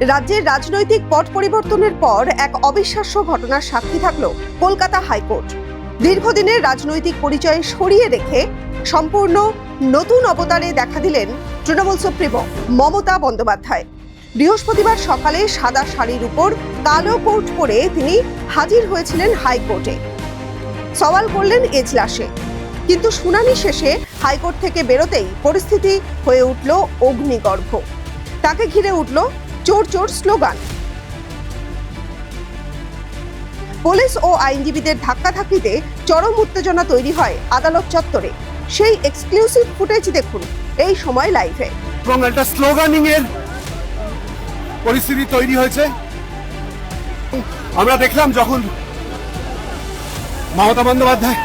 রাজ্যের রাজনৈতিক পট পরিবর্তনের পর এক অবিশ্বাস্য ঘটনার সাক্ষী থাকল কলকাতা হাইকোর্ট। দীর্ঘদিনের রাজনৈতিক পরিচয় সরিয়ে রেখে সম্পূর্ণ নতুন অবতারে দেখা দিলেন তৃণমূল সুপ্রিমো মমতা বন্দ্যোপাধ্যায়। বৃহস্পতিবার সকালে সাদা শাড়ির উপর কালো কোট পরে তিনি হাজির হয়েছিলেন হাইকোর্টে। সওয়াল করলেন এজলাসে, কিন্তু শুনানি শেষে হাইকোর্ট থেকে বেরোতেই পরিস্থিতি হয়ে উঠল অগ্নিগর্ভ। তাকে ঘিরে উঠল চোর চোর স্লোগান। পুলিশ ও আইনজীবীদের ধাক্কাধাক্কিতে চরম উত্তেজনা তৈরি হয় আদালত চত্বরে। সেই এক্সক্লুসিভ ফুটেজ দেখুন এই সময় লাইভে। এবং একটা স্লোগানিং এর পরিস্থিতি তৈরি হয়েছে। আমরা দেখলাম যখন মমতা বন্দ্যোপাধ্যায়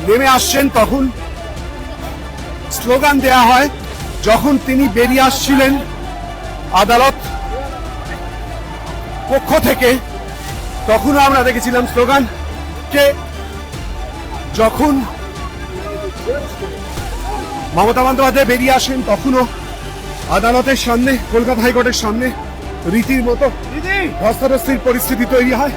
নেমে আসছেন তখন স্লোগান দেয়া হয়। যখন তিনি বেরিয়ে আসছিলেন আদালত পক্ষ থেকে তখনও আমরা দেখেছিলাম স্লোগান কে যখন মমতা বন্দ্যোপাধ্যায় বেরিয়ে আসেন তখনও আদালতের সামনে, কলকাতা হাইকোর্টের সামনে রীতির মতো ধস্তাধস্তির পরিস্থিতি তৈরি হয়।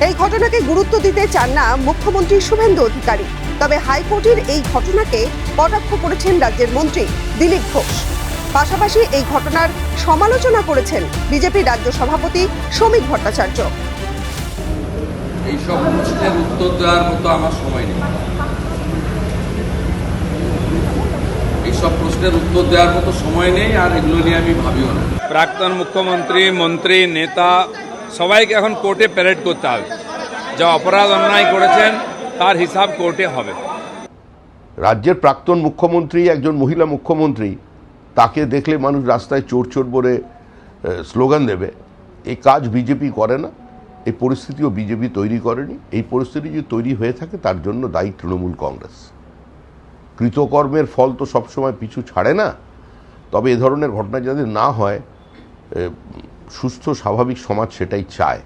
এই ঘটনাকে গুরুত্ব দিতে চান না মুখ্যমন্ত্রী শুভেন্দু অধিকারী। তবে হাইকোর্টের এই ঘটনাকে কটাক্ষ করেছেন রাজ্যের মন্ত্রী দিলীপ ঘোষ। পাশাপাশি এই ঘটনার সমালোচনা করেছেন বিজেপি রাজ্য সভাপতি শ্রমিক ভট্টাচার্য। এইসব প্রশ্নের উত্তর দেওয়ার মতো আমার সময় নেই। এইসব প্রশ্নের উত্তর দেওয়ার মতো সময় নেই, আর এগুলো নিয়ে আমি ভাবিও না। প্রাক্তন মুখ্যমন্ত্রী, মন্ত্রী, নেতা সবাইকে এখন কোর্টে প্যারেড করতে হবে। যা অপরাধ অন্যায় করেছেন তার হিসাব কোর্টে হবে। রাজ্যের প্রাক্তন মুখ্যমন্ত্রী, একজন মহিলা মুখ্যমন্ত্রী, তাকে দেখলে মানুষ রাস্তায় চোর চোর বলে স্লোগান দেবে। এই কাজ বিজেপি করে না, এই পরিস্থিতিও বিজেপি তৈরি করেনি। এই পরিস্থিতি যদি তৈরি হয়ে থাকে তার জন্য দায়ী তৃণমূল কংগ্রেস। কৃতকর্মের ফল তো সবসময় পিছু ছাড়ে না। তবে এ ধরনের ঘটনা যাতে না হয়, সুস্থ স্বাভাবিক সমাজ সেটাই চায়।